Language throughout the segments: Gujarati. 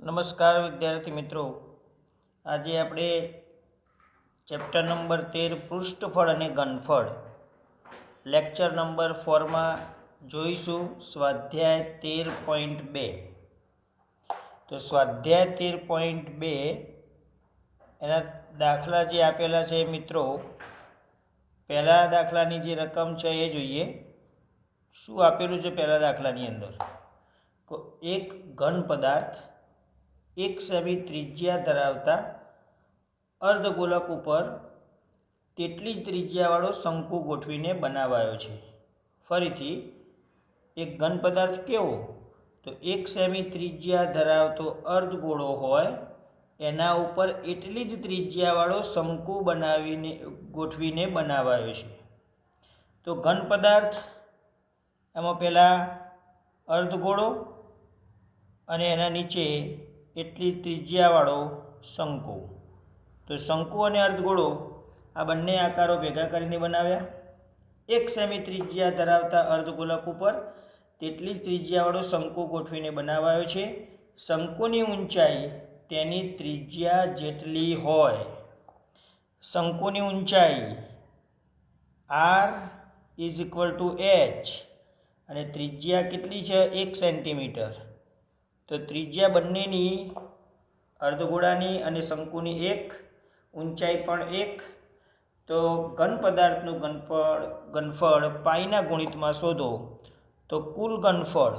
નમસ્કાર વિદ્યાર્થી મિત્રો, આજે આપણે ચેપ્ટર નંબર 13 પૃષ્ઠફળ અને ઘનફળ લેક્ચર નંબર 4માં જોઈશું સ્વાધ્યાય 13.2. તો સ્વાધ્યાય 13.2 એના દાખલા જે આપેલા છે મિત્રો, પહેલા દાખલાની જે રકમ છે એ જોઈએ. શું આપેલું છે પહેલા દાખલાની અંદર? તો એક ઘન પદાર્થ 1 સેમી ત્રિજ્યા ધરાવતા અર્ધગોલક ઉપર તેટલી જ ત્રિજ્યાવાળો શંકુ ગોઠવીને બનાવાયો છે. ફરીથી, એક ઘન પદાર્થ કેવો? તો 1 સેમી ત્રિજ્યા ધરાવતો અર્ધગોળો હોય એના ઉપર એટલી જ ત્રિજ્યાવાળો શંકુ ગોઠવીને બનાવાયો છે. તો ઘન પદાર્થ એમાં પહેલાં અર્ધગોળો અને એના નીચે એટલી ત્રિજ્યાવાળો શંકુ. તો શંકુ અને અર્ધગોળો આ બંને આકારો ભેગા કરીને બનાવ્યા. 1 સેમી ત્રિજ્યા ધરાવતા અર્ધગોલક ઉપર તેટલી જ ત્રિજ્યાવાળો શંકુ ગોઠવીને બનાવાયો છે. શંકુની ઊંચાઈ તેની ત્રિજ્યા જેટલી હોય. શંકુની ઊંચાઈ r = h અને ત્રિજ્યા કેટલી છે? 1 સેન્ટીમીટર. તો ત્રિજ્યા બંનેની, અર્ધગોળાની અને શંકુની 1, ઊંચાઈ પણ 1. તો ઘન પદાર્થનું ઘનફળ પાઈના ગુણિતમાં શોધો. તો કુલ ઘનફળ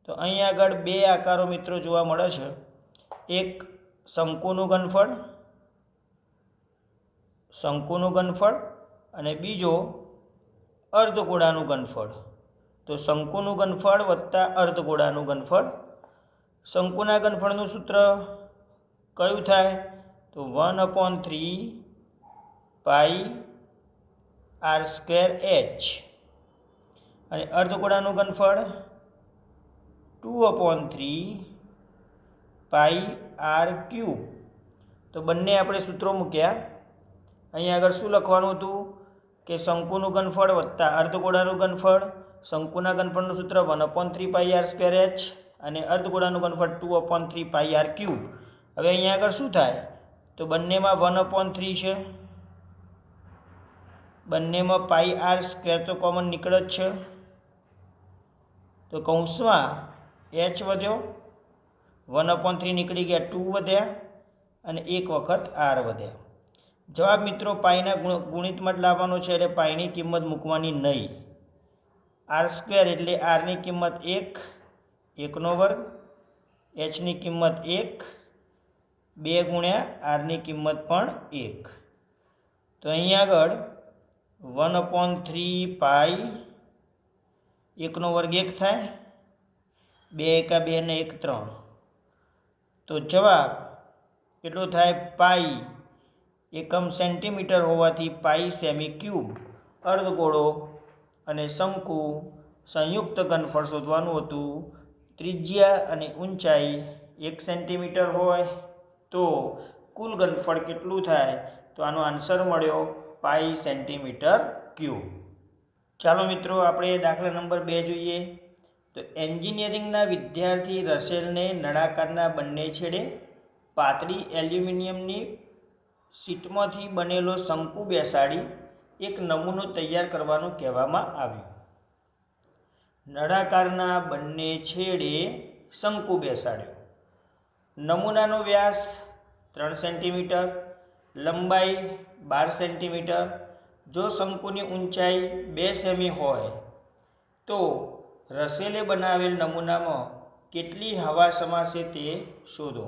તો અહીં આગળ બે આકારો મિત્રો જોવા મળે છે. એક શંકુનું ઘનફળ અને બીજો અર્ધગોળાનું ઘનફળ. તો શંકુનું ઘનફળ વત્તા અર્ધગોળાનું ઘનફળ. શંકુના ઘનફળનું સૂત્ર કયું થાય? તો 1/3 પાઈ r²h. અને અર્ધગોળાનું ઘનફળ 2/3 પાઈ r³. તો બંને આપણે સૂત્રો મૂક્યા. અહીં આગળ શું લખવાનું હતું કે શંકુનું ઘનફળ વત્તા અર્ધગોળાનું ઘનફળ. શંકુના ઘનફળનું સૂત્ર 1/3 પાઈ r²h અને અર્ધગોળાનું ઘનફળ 2/3 પાઈ r³. હવે અહીંયા આગળ શું થાય? તો બંનેમાં 1/3 છે, બંનેમાં પાઈ r² તો કોમન નીકળે જ છે. તો કૌંસમાં h વધ્યો, 1/3 નીકળી ગયા, 2 વધ્યા અને 1 વખત r વધ્યા. જવાબ મિત્રો પાઈના ગુણિતમાં જ લાવવાનો છે, એટલે પાઈની કિંમત મૂકવાની નહીં. r² એટલે rની કિંમત 1, 1/2, hની કિંમત 1, 2 ગુણ્યા rની કિંમત પણ 1. તો અહીં આગળ 1/3 પાઈ 1/2 1 થાય, 2 × 2 ને 1 3. તો જવાબ કેટલો થાય? પાઈ એકમ સેન્ટીમીટર હોવાથી પાઈ સેમી³. અર્ધગોળો અને શંકુ સંયુક્ત ઘનફળ શોધવાનું હતું. ત્રિજ્યા અને ઊંચાઈ 1 સેન્ટીમીટર હોય તો કુલ ઘનફળ કેટલું થાય? તો આનો આન્સર મળ્યો પાઈ સેન્ટીમીટર³. ચાલો મિત્રો આપણે દાખલા નંબર 2 જોઈએ. તો એન્જિનિયરિંગના વિદ્યાર્થી રસેલને નળાકારના બંને છેડે પાતળી એલ્યુમિનિયમની શીટમાંથી બનેલો શંકુ બેસાડી એક નમૂનો તૈયાર કરવાનું કહેવામાં આવ્યું. નળાકારના બંને છેડે શંકુ બેસાડ્યો. નમૂનાનો વ્યાસ 3 સેન્ટીમીટર, લંબાઈ 12 સેન્ટીમીટર. જો શંકુની ઊંચાઈ 2 સેમી હોય તો રસેલે બનાવેલ નમૂનામાં કેટલી હવા સમાશે તે શોધો.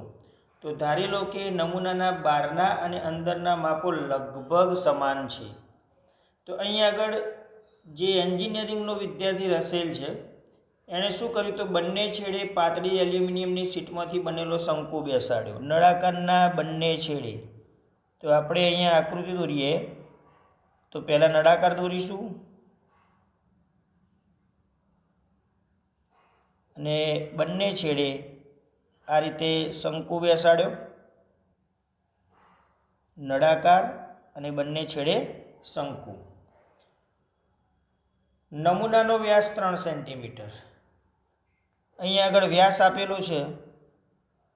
તો ધારી લો કે નમૂનાના બહારના અને અંદરના માપો લગભગ સમાન છે. તો અહીં આગળ જે એન્જિનિયરિંગનો વિદ્યાર્થી રસેલ છે એણે શું કર્યું? તો બંને છેડે પાતળી એલ્યુમિનિયમની શીટમાંથી બનેલો શંકુ બેસાડ્યો. નળાકારના બંને છેડે. તો આપણે અહીંયા આકૃતિ દોરીએ. તો પહેલાં નળાકાર દોરીશું અને બંને છેડે આ રીતે શંકુ બેસાડ્યો. નળાકાર અને બંને છેડે શંકુ. નમૂનાનો વ્યાસ 3 સેન્ટીમીટર. અહીંયા આગળ વ્યાસ આપેલો છે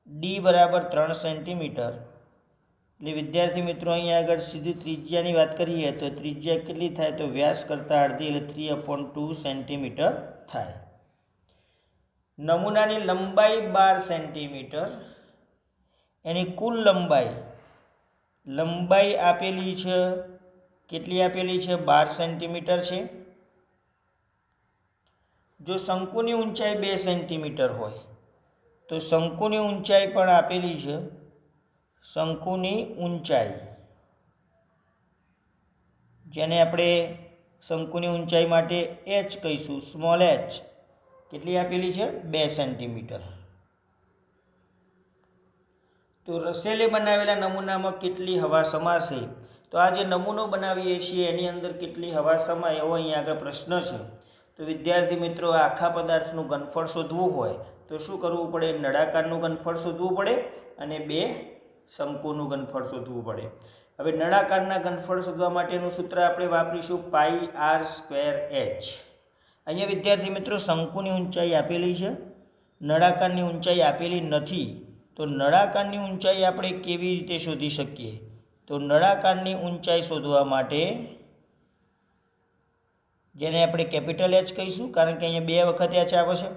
ડી બરાબર 3 સેન્ટીમીટર. એટલે વિદ્યાર્થી મિત્રો અહીંયા આગળ સીધી ત્રિજ્યાની વાત કરીએ તો ત્રિજ્યા કેટલી થાય તો વ્યાસ કરતાં અડધી એટલે 3/2 સેન્ટીમીટર થાય. નમૂનાની લંબાઈ 12 સેન્ટીમીટર. એની કુલ લંબાઈ આપેલી છે કેટલી આપેલી છે 12 સેન્ટીમીટર છે. જો શંકુની ઊંચાઈ 2 સેન્ટીમીટર હોય તો શંકુની ઊંચાઈ પણ આપેલી છે. શંકુની ઊંચાઈ જેને આપણે શંકુની ઊંચાઈ માટે h કહીશું, સ્મોલ h, કેટલી આપેલી છે 2 સેન્ટીમીટર. તો રસેલે બનાવેલા નમૂનામાં કેટલી હવા સમાશે? તો આ જે નમૂનો બનાવીએ છીએ એની અંદર કેટલી હવા સમાય એવો અહીંયા આગળ પ્રશ્ન છે. તો વિદ્યાર્થી મિત્રો આખા પદાર્થનું ઘનફળ શોધવું હોય તો શું કરવું પડે? નળાકારનું ઘનફળ શોધવું પડે અને 2 શંકુનું ઘનફળ શોધવું પડે. હવે નળાકારના ઘનફળ શોધવા માટેનું સૂત્ર આપણે વાપરીશું πr²h. અહીંયા વિદ્યાર્થી મિત્રો શંકુની ઊંચાઈ આપેલી છે, નળાકારની ઊંચાઈ આપેલી નથી. તો નળાકારની ઊંચાઈ આપણે કેવી રીતે શોધી શકીએ? તો નળાકારની ઊંચાઈ શોધવા માટે જેને આપણે કેપિટલ H કહીશું, કારણ કે અહીંયા 2 વખત H આવે છે.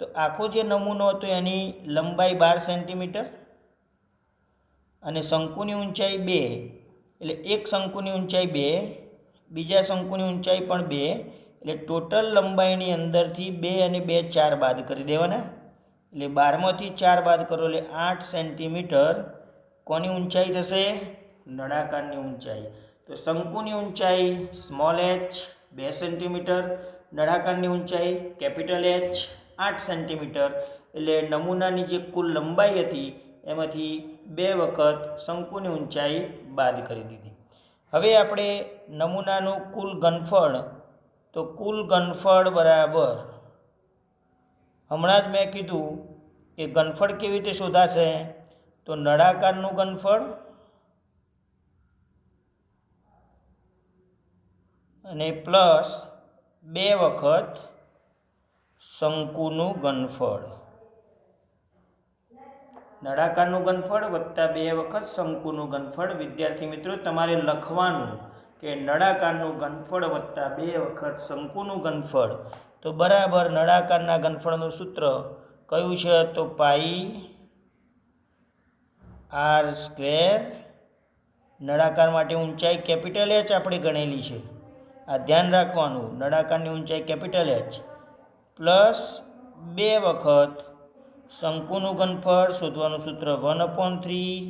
તો આખો જે નમૂનો હતો એની લંબાઈ 12 સેન્ટીમીટર અને શંકુની ઊંચાઈ 2, એટલે એક શંકુની ઊંચાઈ 2, બીજા શંકુની ઊંચાઈ પણ 2, એટલે ટોટલ લંબાઈની અંદરથી 2 અને 2 4 બાદ કરી દેવાના. એટલે 12માંથી 4 બાદ કરો એટલે 8 સેન્ટીમીટર કોની ઊંચાઈ થશે? નળાકારની ઊંચાઈ. તો શંકુની ઊંચાઈ સ્મોલ h 2 સેન્ટીમીટર, નળાકારની ઊંચાઈ કેપિટલ H 8 સેન્ટીમીટર. એટલે નમૂનાની જે કુલ લંબાઈ હતી એમાંથી 2 વખત શંકુની ઊંચાઈ બાદ કરી દીધી. હવે આપણે નમૂનાનું કુલ ઘનફળ, તો કુલ ઘનફળ બરાબર હમણાં જ મેં કીધું કે ઘનફળ કેવી રીતે શોધાશે? તો નળાકારનું ઘનફળ અને પ્લસ 2 વખત શંકુનું ઘનફળ. નળાકારનું ઘનફળ વત્તા 2 વખત શંકુનું ઘનફળ. વિદ્યાર્થી મિત્રો તમારે લખવાનું કે નળાકારનું ઘનફળ વત્તા 2 વખત શંકુનું ઘનફળ. તો બરાબર નળાકારના ઘનફળનું સૂત્ર કયું છે? તો πr². નળાકાર માટે ઊંચાઈ કેપિટલ H આપણે ગણેલી છે, આ ધ્યાન રાખવાનું. નળાકારની ઊંચાઈ કેપિટલ H પ્લસ 2 વખત શંકુનું ઘનફળ. શોધવાનું સૂત્ર 1/3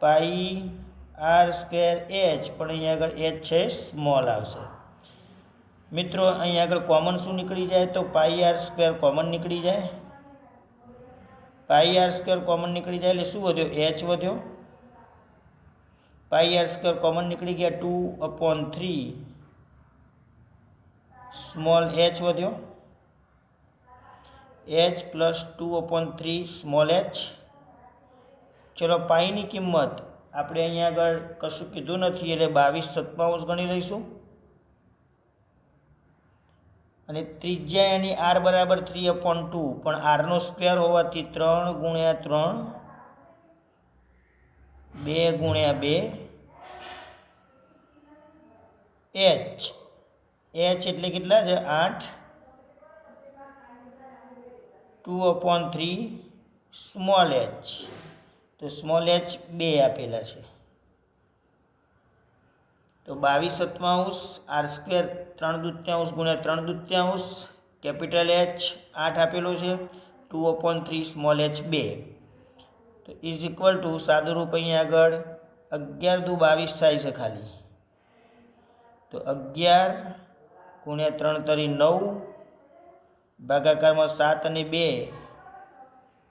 πr²h, પણ અહીંયા આગળ h છે સ્મોલ આવશે. મિત્રો અહીંયા આગળ કોમન શું નીકળી જાય? તો πr² કોમન નીકળી જાય. πr² કોમન નીકળી જાય એટલે શું વધ્યો? h વધ્યો. πr² કોમન નીકળી ગયા 2/3 સ્મોલ h વધ્યો. h plus 2/3 small h. ચલો પાઈની કિંમત આપણે અહીંયા આગળ કશું કીધું નથી એટલે 22/7 ગણી લઈશું. અને ત્રિજ્યા એની r બરાબર 3/2, પણ rનો સ્ક્વેર હોવાથી 3 × 3 2 × 2 h. h એટલે કેટલા છે? 8. 2/3 સ્મોલ h. તો સ્મોલ h 2 આપેલા છે. તો 22/7 r² 3/2 × 3/2 કેપિટલ H 8 આપેલો છે, 2/3 સ્મોલ h 2. તો ઇઝ ઇક્વલ ટુ સાદુરૂપ અહીંયા આગળ 11 દુ 22 થાય છે ખાલી. તો 11 × 3 તરી 9 ભાગાકારમાં 7 અને 2,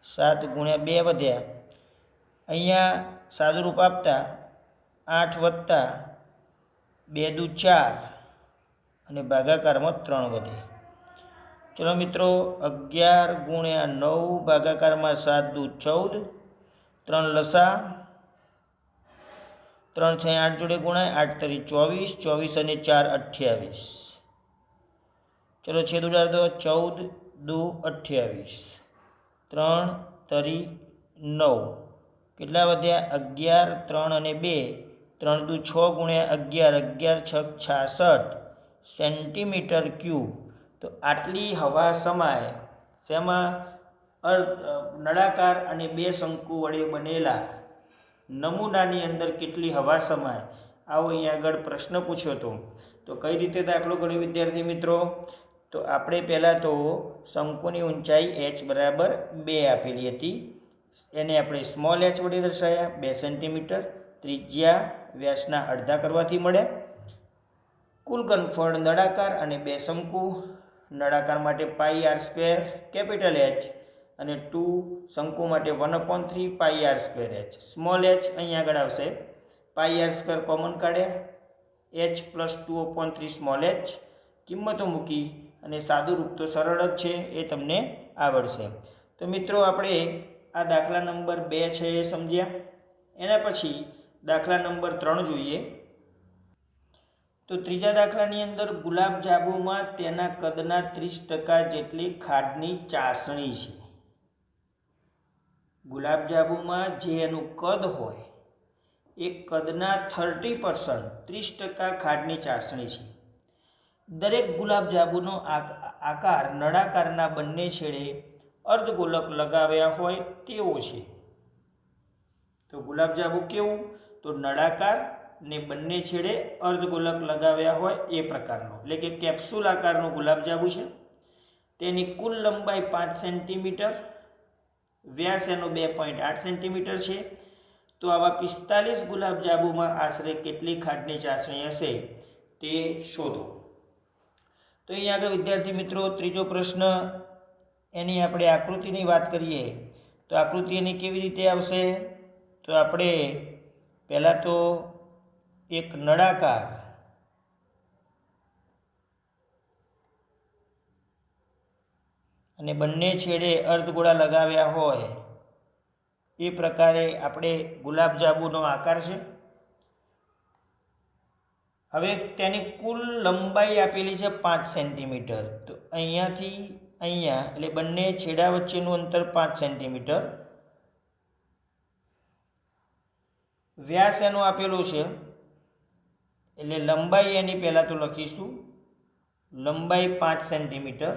7 × 2 વધ્યા. અહીંયા સાદુરૂપ આપતા 8 વત્તા 2 દુ 4 અને ભાગાકારમાં 3 વધે. ચલો મિત્રો 11 × 9 ભાગાકારમાં 7 દુ 14, 3 લસા, 3 છે 8 જોડે ગુણાય, 8 તરી 24, 24 અને 4 28. ચલો છેદ ઉડાડ દો. 14 દુ 28, 3 તરી 9, કેટલા વધ્યા 11, 3 અને 2, 3 દુ 6 ગુણ્યા 11, 11 6 66 સેન્ટીમીટર ક્યુબ. તો આટલી હવા સમાય શેમાં? નળાકાર અને બે શંકુ વડે બનેલા નમૂનાની અંદર કેટલી હવા સમાય? આવો અહીંયા આગળ પ્રશ્ન પૂછ્યો હતો. તો કઈ રીતે દાખલો ગણ્યો વિદ્યાર્થી મિત્રો? તો આપણે પહેલાં તો શંકુની ઊંચાઈ h બરાબર 2 આપેલી હતી, એને આપણે સ્મોલ h વડે દર્શાવ્યા 2 સેન્ટીમીટર. ત્રિજ્યા વ્યાસના અડધા કરવાથી મળે. કુલ ઘનફળ નળાકાર અને બે શંકુ, નળાકાર માટે pi r square capital H અને 2 શંકુ માટે 1/3 pi r square h. Small h અહીંયા આગળ આવશે, પાઈ આર સ્ક્વેર કોમન કાઢ્યા, h પ્લસ 2/3 સ્મોલ h કિંમતો મૂકી અને સાદું રૂપ તો સરળ જ છે, એ તમને આવડશે. તો મિત્રો આપણે આ દાખલા નંબર 2 છે એ સમજ્યા. એના પછી દાખલા નંબર 3 જોઈએ. તો ત્રીજા દાખલાની અંદર ગુલાબ જાંબુમાં તેના કદના 30% જેટલી ખાંડની ચાસણી છે. ગુલાબ જાંબુમાં જે એનું કદ હોય એ કદના 30% 30% ખાંડની ચાસણી છે. દરેક ગુલાબ જાંબુનો આકાર નળાકારના બંને છેડે અર્ધગોલક લગાવ્યા હોય તેવો છે. તો ગુલાબ જાંબુ કેવું? તો નળાકાર ને બંને છેડે અર્ધગોલક લગાવ્યા હોય એ પ્રકારનો, એટલે કે કેપ્સ્યુલ આકારનું ગુલાબ જાંબુ છે. તેની કુલ લંબાઈ 5 સેન્ટીમીટર, વ્યાસ એનો 2.8 સેન્ટીમીટર છે. તો આવા 45 ગુલાબ જાંબુમાં આશરે કેટલી ખાંડની ચાસણી હશે તે શોધો. તો અહીંયા આગળ વિદ્યાર્થી મિત્રો ત્રીજો પ્રશ્ન, એની આપણે આકૃતિની વાત કરીએ તો આકૃતિ એની કેવી રીતે આવશે? તો આપણે પહેલાં તો એક નળાકાર અને બંને છેડે અર્ધગોળા લગાવ્યા હોય એ પ્રકારે આપણે ગુલાબ જાંબુનો આકાર છે. હવે તેની કુલ લંબાઈ આપેલી છે 5 સેન્ટીમીટર. તો અહીંયાથી અહીંયા એટલે બંને છેડા વચ્ચેનું અંતર 5 સેન્ટીમીટર. વ્યાસ એનો આપેલો છે એટલે લંબાઈ એની પહેલાં તો લખીશું, લંબાઈ 5 સેન્ટીમીટર.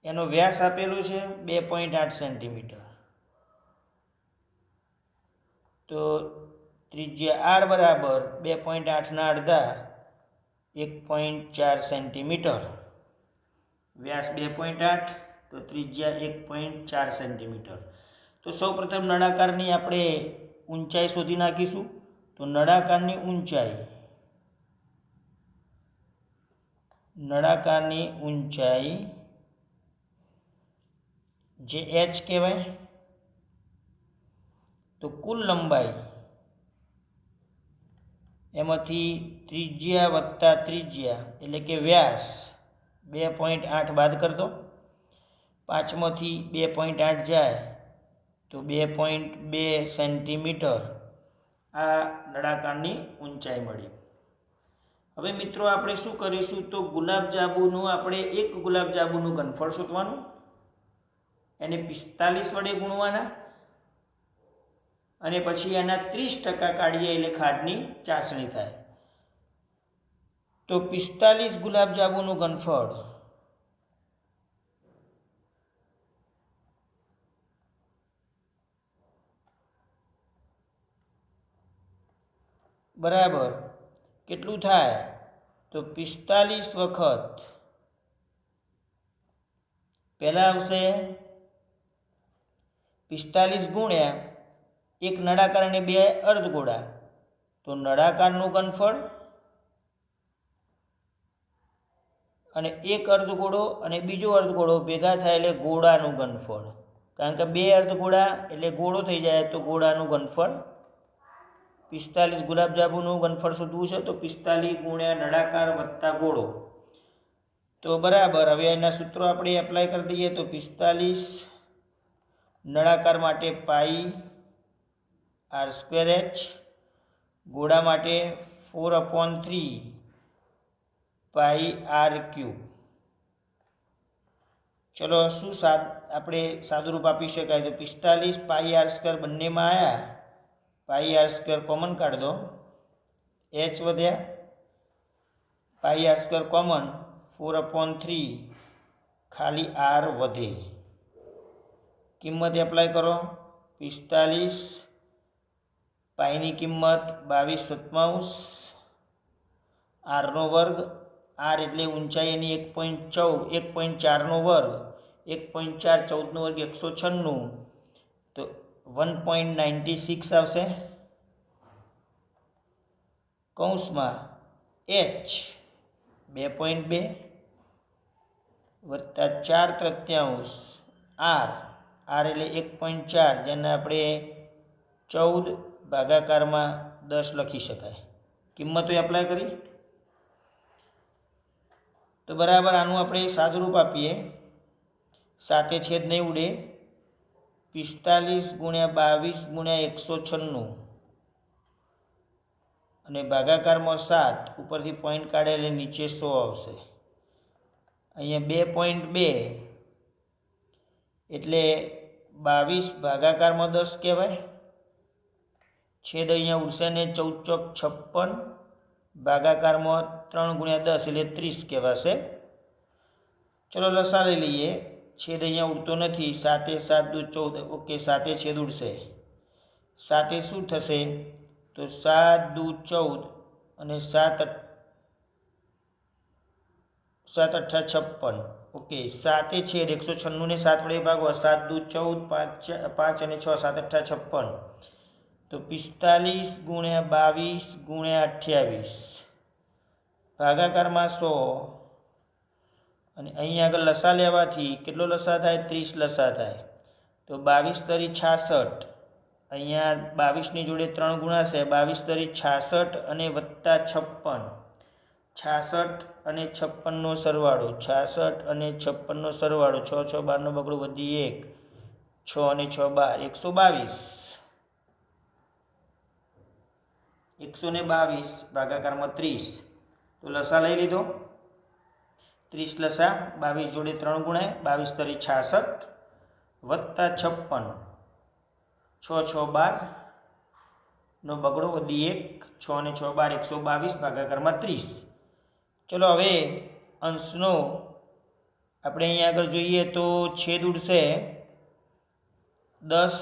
એનો વ્યાસ આપેલો છે 2.8 સેન્ટીમીટર. તો ત્રિજ્યા r બરાબર 2.8ના અડધા 1.4 સેન્ટીમીટર. વ્યાસ 2.8 તો ત્રિજ્યા 1.4 સેન્ટીમીટર. તો સૌપ્રથમ નળાકારની આપણે ઊંચાઈ શોધી નાખીશું. તો નળાકારની ઊંચાઈ જે h કહેવાય, તો કુલ લંબાઈ એમાંથી ત્રિજ્યા વત્તા ત્રિજ્યા એટલે કે વ્યાસ 2.8 બાદ કરી દો. 5માંથી 2.8 જાય તો 2.2 સેન્ટીમીટર આ નળાકારની ઊંચાઈ મળી. હવે મિત્રો આપણે શું કરીશું? તો ગુલાબ જાંબુનું આપણે એક ગુલાબ જાંબુનું ઘનફળ શોધવાનું, એને 45 વડે ગુણવાના અને પછી એના 30% કાઢીએ એટલે ખાંડની ચાસણી થાય. તો 45 ગુલાબ જાંબુનું ઘનફળ બરાબર કેટલું થાય? તો 45 વખત પહેલાં આવશે 45 ગુણ્યા એક નળાકાર અને બે અર્ધગોળા. તો નળાકારનું ઘનફળ અને એક અર્ધગોળો અને બીજો અર્ધગોળો ભેગા થાય એટલે ગોળાનું ઘનફળ. કારણ કે બે અર્ધગોળા એટલે ગોળો થઈ જાય, તો ગોળાનું ઘનફળ 45 ગુલાબ જાંબુનું ઘનફળ શોધવું છે. તો 45 ગુણ્યા નળાકાર વત્તા ગોળો. તો બરાબર હવે એના સૂત્રો આપણે એપ્લાય કરી દઈએ. તો 45 નળાકાર માટે પાઈ આર સ્ક્વેર h, ગોળા માટે 4/3 પાઈ આર ક્યુબ. ચલો શું આપણે સાદુરૂપ આપી શકાય? તો 45 પાઈ આર સ્ક્વેર બંનેમાં આવ્યા, પાઈ આર સ્ક્વેર કોમન કાઢી દો, એચ વધ્યા, પાઈ આર સ્ક્વેર કોમન 4/3 ખાલી આર વધે. કિંમત એપ્લાય કરો. 45 પાઈની કિંમત 22/7, આરનો વર્ગ, આર એટલે ઊંચાઈ એની 1.4નો વર્ગ, 1.4 14નો વર્ગ 196, તો 1.96 આવશે. કૌંસમાં એચ 2.2 વત્તા 4/3 આર, આર એટલે 1.4, જેને આપણે 14 ભાગાકારમાં 10 લખી શકાય. કિંમતો એપ્લાય કરી તો બરાબર આનું આપણે સાદુરૂપ આપીએ. સાતે છેદ નહીં ઉડે. 45 × 22 × 196 અને ભાગાકારમાં 7, ઉપરથી પોઈન્ટ કાઢે એટલે નીચે 100 આવશે. અહીંયા 2.2 એટલે 22 ભાગાકારમાં 10 કહેવાય. છેદ અહીંયા ઉડશે ને 14 ચોક 56, ભાગાકારમાં 3 × 10 એટલે 30 કહેવાશે. ચલો લસા લઈ લઈએ. છેદ અહીંયા ઉડતો નથી. 7 × 7 = 14. ઓકે, 7 છેદ ઉડશે. 7 શું થશે? તો 7 × 2 = 14 અને 7 × 8 = 56. ઓકે, 7 છેદ 196 ને 7 વડે ભાગો. 7 × 2 = 14, 5 અને 6 7 × 8 = 56. તો 45 × 22 × 28 ભાગાકારમાં 100 અને અહીંયા આગળ લસા લેવાથી કેટલો લસા થાય? 30 લસા થાય. તો 22 તરી 66, અહીંયા 22ની જોડે 3 ગુણાશે, 22 તરી 66 અને વત્તા 56, 66 અને 56નો સરવાળો, 66 અને 56નો સરવાળો, 6 6 12નો બગડો વધી 1, 6 અને 6 12, 122 ભાગાકારમાં 30. તો લસા લઈ લીધો. 30 લસા, 22 જોડે 3 ગુણાય, 22 તરી 66 વત્તા 56, 6 6 12નો બગડો વધી 1, 6 અને 6 12, 122 ભાગાકારમાં 30. ચલો હવે અંશનો આપણે અહીંયા આગળ જોઈએ તો છેદ ઉડશે. 10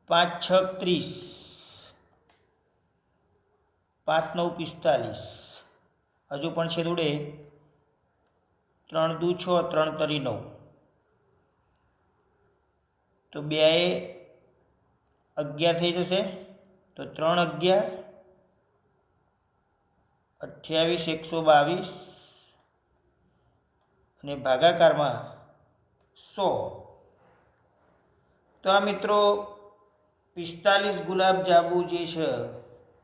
5 6 30, 5 9 45, હજુ પણ છેદ ઉડે. 3 × 2 = 6, 3 તરી 9, તો 2 11 થઈ જશે. તો 3 11 28, 122 અને ભાગાકારમાં 100. તો આ મિત્રો 45 ગુલાબજાંબુ જે છે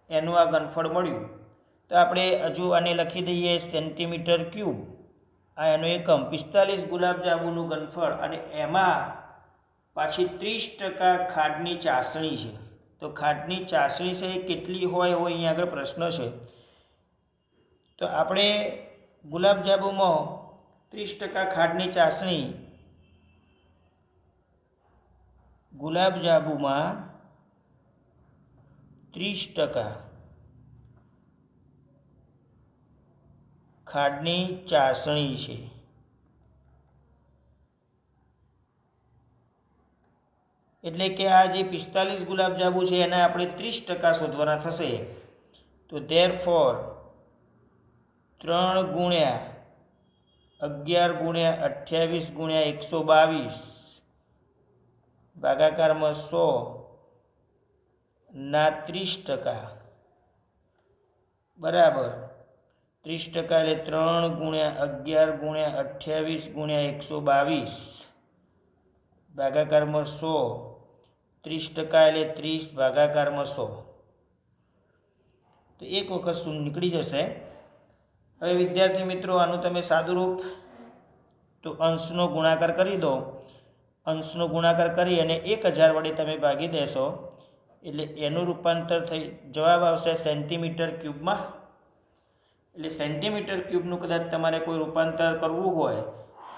એનું આ ઘનફળ મળ્યું. તો આપણે હજુ આને લખી દઈએ સેન્ટીમીટર ક્યુબ. આ એનો એકમ 45 ગુલાબજાંબુનું ઘનફળ, અને એમાં પાછી 30% ખાંડની ચાસણી છે. તો ખાંડની ચાસણી છે એ કેટલી હોય એવો અહીંયા આગળ પ્રશ્ન છે. તો આપણે ગુલાબજાંબુમાં 30% ખાંડની ચાસણી, ગુલાબજાંબુમાં 30% ખાંડની ચાસણી છે. એટલે કે આ જે 45 ગુલાબજાંબુ છે એના આપણે 30% શોધવાના થશે. તો ધેરફોર 3 × 11 × 28 × 122 ભાગાકારમાં 100 ના 30% બરાબર 30% એટલે 3 × 11 × 28 × 122 ભાગાકારમાં 100, 30% એટલે 30 ભાગાકારમાં 100. તો એક વખત શૂન્ય નીકળી જશે. હવે વિદ્યાર્થી મિત્રો આનું તમે સાદુરૂપ તો અંશનો ગુણાકાર કરી દો. અંશનો ગુણાકાર કરી અને 1000 વડે તમે ભાગી દેશો એટલે એનું રૂપાંતર થઈ જવાબ આવશે સેન્ટીમીટર ક્યુબમાં. એટલે સેન્ટીમીટર ક્યુબનું કદાચ તમારે કોઈ રૂપાંતર કરવું હોય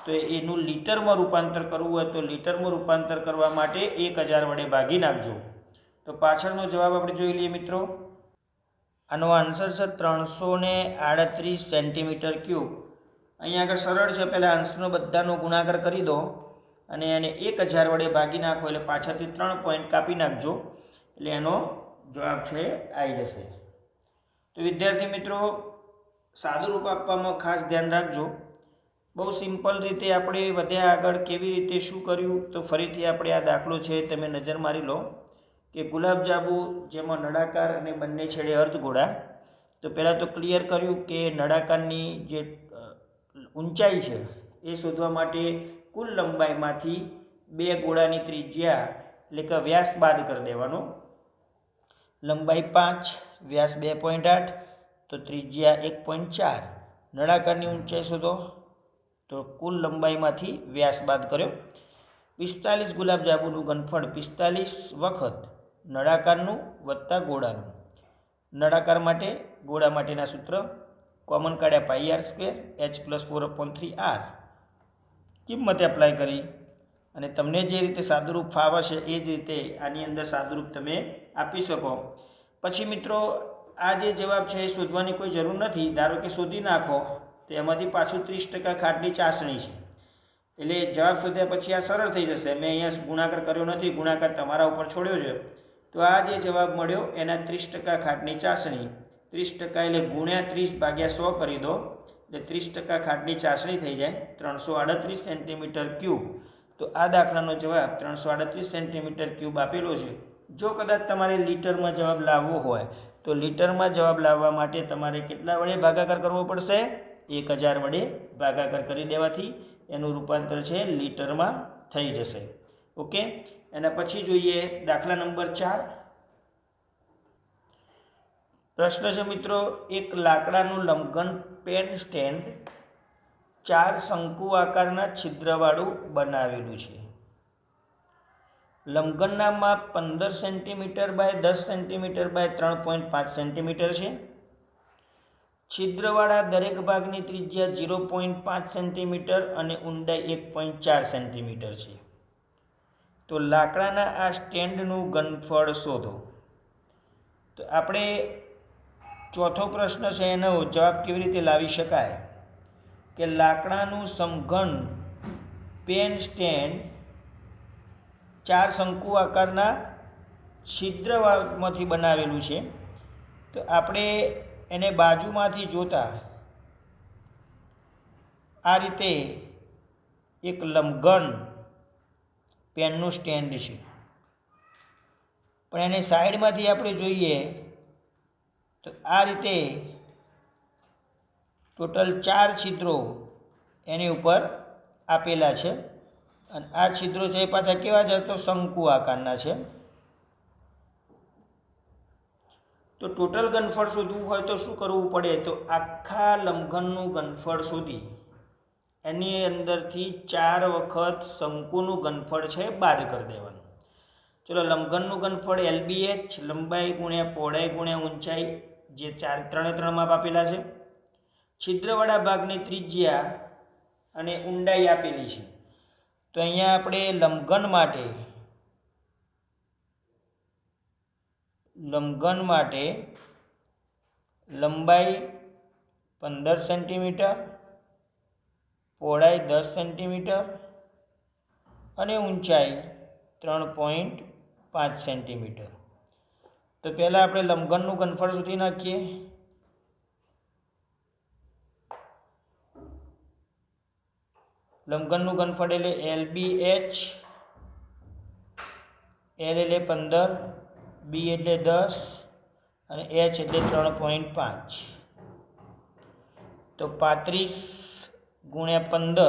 તો એનું લીટરમાં રૂપાંતર કરવું હોય તો લીટરમાં રૂપાંતર કરવા માટે 1000 વડે ભાગી નાખજો. તો પાછળનો જવાબ આપણે જોઈ લઈએ મિત્રો. આનો આન્સર છે 338 સેન્ટીમીટર ક્યુબ. અહીંયા આગળ સરળ છે, પહેલાં અંશનો બધાનો ગુણાકાર કરી દો અને એને 1000 વડે ભાગી નાખો એટલે પાછળથી 3 પોઈન્ટ કાપી નાખજો એટલે એનો જવાબ છે આવી જશે. તો વિદ્યાર્થી મિત્રો, સાદું રૂપ આપવામાં ખાસ ધ્યાન રાખજો. બહુ સિમ્પલ રીતે આપણે વધ્યા આગળ કેવી રીતે શું કર્યું તો ફરીથી આપણે આ દાખલો છે તમે નજર મારી લો કે ગુલાબજાંબુ જેમાં નળાકાર અને બંને છેડે અર્ધગોળા. તો પહેલાં તો ક્લિયર કર્યું કે નળાકારની જે ઊંચાઈ છે એ શોધવા માટે કુલ લંબાઈમાંથી 2 ગોળાની ત્રિજ્યા એટલે કે વ્યાસ બાદ કરી દેવાનો. લંબાઈ 5, વ્યાસ 2.8 તો ત્રિજ્યા 1.4. નળાકારની ઊંચાઈ શોધો તો કુલ લંબાઈમાંથી વ્યાસ બાદ કર્યો. 45 ગુલાબજાંબુનું ઘનફળ 45 વખત નળાકારનું વત્તા ગોળાનું. નળાકાર માટે ગોળા માટેના સૂત્ર કોમન કાઢ્યા πr² h+4/3r. કિંમત એપ્લાય કરી અને તમને જે રીતે સાદુરૂપ ફાવે છે એ જ રીતે આની અંદર સાદુરૂપ તમે આપી શકો. પછી મિત્રો આ જે જવાબ છે એ શોધવાની કોઈ જરૂર નથી. ધારો કે શોધી નાખો તો એમાંથી પાછું 30% ખાટની ચાસણી છે એટલે જવાબ શોધ્યા પછી આ સરળ થઈ જશે. મેં અહીંયા ગુણાકાર કર્યો નથી, ગુણાકાર તમારા ઉપર છોડ્યો છે. તો આ જે જવાબ મળ્યો એના 30% ખાટની ચાસણી, 30% એટલે ગુણ્યા 30/100 કરી દો એટલે 30% ખાટની ચાસણી થઈ જાય 338 સેન્ટીમીટર ક્યુબ. તો આ દાખલાનો જવાબ 338 સેન્ટીમીટર ક્યુબ આપેલો છે. જો કદાચ તમારે લીટરમાં જવાબ લાવવો હોય તો લીટરમાં જવાબ લાવવા માટે તમારે કેટલા વડે ભાગાકાર કરવો પડશે? 1000 વડે ભાગાકાર કરી દેવાથી એનું રૂપાંતર છે લીટરમાં થઈ જશે. ઓકે, એના પછી જોઈએ દાખલા નંબર 4. પ્રશ્ન છે મિત્રો, એક લાકડાનું લંબઘન પેન સ્ટેન્ડ 4 શંકુ આકારના છિદ્રવાળું બનાવેલું છે. લંબઘનના માપ 15 centimetre by 10 centimetre by 3.5 centimetre છે. છિદ્રવાળા દરેક ભાગની ત્રિજ્યા 0.5 સેન્ટીમીટર અને ઊંડાઈ 1.4 સેન્ટીમીટર છે. તો લાકડાના આ સ્ટેન્ડનું ઘનફળ શોધો. તો આપણે ચોથો પ્રશ્ન છે એનો જવાબ કેવી રીતે લાવી શકાય કે લાકડાનું સમઘન પેન સ્ટેન્ડ 4 શંકુ આકારના છિદ્રમાંથી બનાવેલું છે. તો આપણે એને બાજુમાંથી જોતા આ રીતે એક લંબઘન પેનનું સ્ટેન્ડ છે, પણ એને સાઈડમાંથી આપણે જોઈએ તો આ રીતે ટોટલ 4 છિદ્રો એની ઉપર આપેલા છે અને આ છિદ્રો છે એ પાછા કેવા છે તો શંકુ આકારના છે. તો ટોટલ ઘનફળ શોધવું હોય તો શું કરવું પડે? તો આખા લંબઘનનું ઘનફળ શોધી એની અંદરથી 4 વખત શંકુનું ઘનફળ છે બાદ કરી દેવાનું. ચલો, લંબઘનનું ઘનફળ LBH, લંબાઈ ગુણ્યા પહોળાઈ ગુણ્યા ઊંચાઈ જે 3 માપ આપેલા છે. છિદ્રવાળા ભાગની ત્રિજ્યા અને ઊંડાઈ આપેલી છે. તો અહીંયા આપણે લંબઘન માટે લંબાઈ 15 સેન્ટીમીટર, પહોળાઈ 10 સેન્ટીમીટર અને ઊંચાઈ 3.5 સેન્ટીમીટર. તો પહેલાં આપણે લંબઘનનું ઘનફળ શોધી નાખીએ. લંબઘનનું ઘનફળ એટલે LBH, L એટલે 15, B એટલે 10 અને H એટલે 3.5. તો 35 ગુણ્યા 15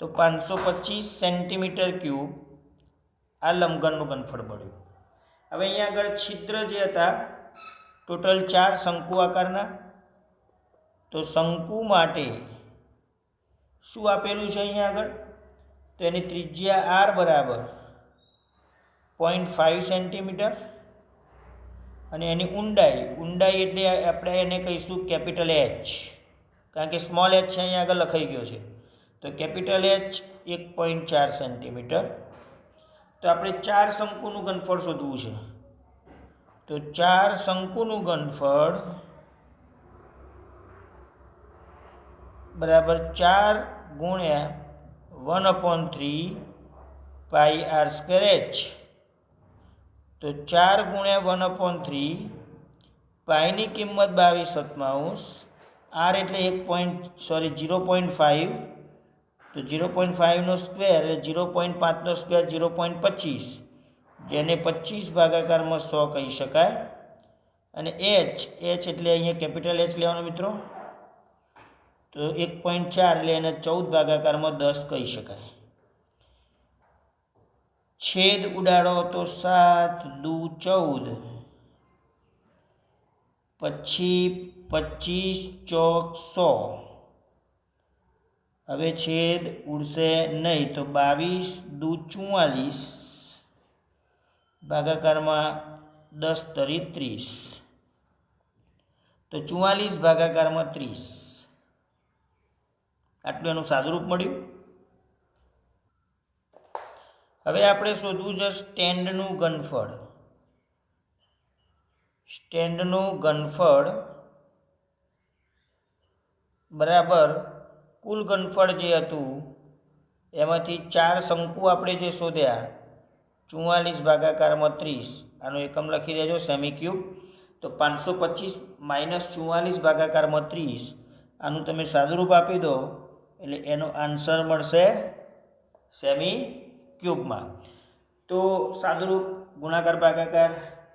તો 525 સેન્ટીમીટર ક્યુબ આ લંબઘનનું ઘનફળ મળ્યું. હવે અહીંયા આગળ છિદ્ર જે હતા ટોટલ 4 શંકુ આકારના. તો શંકુ માટે શું આપેલું છે અહીંયા આગળ? તો એની ત્રિજ્યા R બરાબર 0.5 સેન્ટીમીટર અને એની ઊંડાઈ એટલે આપણે એને કહીશું કેપિટલ એચ, કારણ કે સ્મોલ એચ છે અહીંયા આગળ લખાઈ ગયો છે. તો કેપિટલ એચ 1.4 સેન્ટીમીટર. તો આપણે 4 શંકુનું ઘનફળ શોધવું છે. તો 4 શંકુનું ઘનફળ બરાબર 4 ગુણ્યા 1/3 પાઈ આર સ્ક્વેર એચ. તો 4 ગુણ્યા 1/3 પાઈની કિંમત 22/7, આર એટલે 0.5. તો 0.5નો સ્ક્વેર એટલે 0.5નો સ્ક્વેર 0.25, જેને 25 ભાગાકારમાં 100 કહી શકાય. અને એચ એટલે અહીંયા કેપિટલ એચ લેવાનો મિત્રો. તો 1.4 એટલે એને 14 ભાગાકારમાં 10 કહી શકાય. છેદ ઉડાડો તો 7 દુ 14, પછી 25 ચોક 100. હવે છેદ ઉડશે નહીં, તો 22 દુ 44 ભાગાકારમાં 10 તરી 30. તો 44 ભાગાકારમાં 30. આટલું એનું સાદુરૂપ મળ્યું. હવે આપણે શોધવું છે સ્ટેન્ડનું ઘનફળ. સ્ટેન્ડનું ઘનફળ બરાબર કુલ ઘનફળ જે હતું એમાંથી 4 શંકુ આપણે જે શોધ્યા 44 ભાગાકારમાં 30, આનો એકમ લખી દેજો સેમી ક્યુબ. તો 525 માઇનસ 44 ભાગાકારમાં 30, આનું તમે સાદુરૂપ આપી દો એટલે એનો આન્સર મળશે સેમી ક્યુબમાં. તો સાદુરૂપ, ગુણાકાર, ભાગાકાર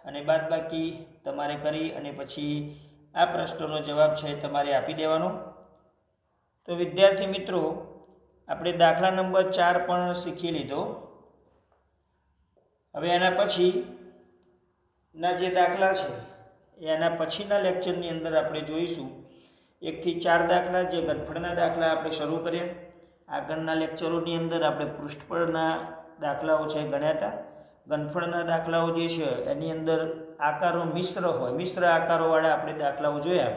અને બાદબાકી તમારે કરી અને પછી આ પ્રશ્નનો જવાબ છે તમારે આપી દેવાનો. તો વિદ્યાર્થી મિત્રો, આપણે દાખલા નંબર 4 પણ શીખી લીધો. હવે એના પછીના જે દાખલા છે એના પછીના લેક્ચરની અંદર આપણે જોઈશું 1 થી 4 દાખલા, જે ઘનફળના દાખલા આપણે શરૂ કર્યા. આગળના લેક્ચરોની અંદર આપણે પૃષ્ઠફળના દાખલાઓ છે ગણ્યા હતા. ઘનફળના દાખલાઓ જે છે એની અંદર આકારો મિશ્ર આકારોવાળા આપણે દાખલાઓ જોયા.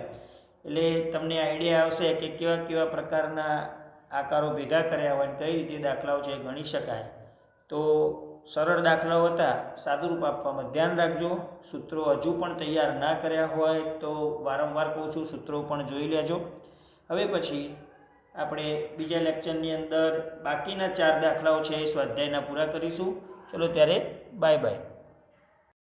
એટલે તમને આઈડિયા આવશે કે કેવા પ્રકારના આકારો ભેગા કર્યા હોય, કઈ રીતે દાખલાઓ છે ગણી શકાય. તો સરળ દાખલાઓ હતા, સાદુરૂપ આપવામાં ધ્યાન રાખજો. સૂત્રો હજુ પણ તૈયાર ના કર્યા હોય તો વારંવાર કહું છું, સૂત્રો પણ જોઈ લેજો. હવે પછી આપણે બીજા લેક્ચરની અંદર બાકીના 4 દાખલાઓ છે એ સ્વાધ્યાયના પૂરા કરીશું. ચલો ત્યારે બાય બાય.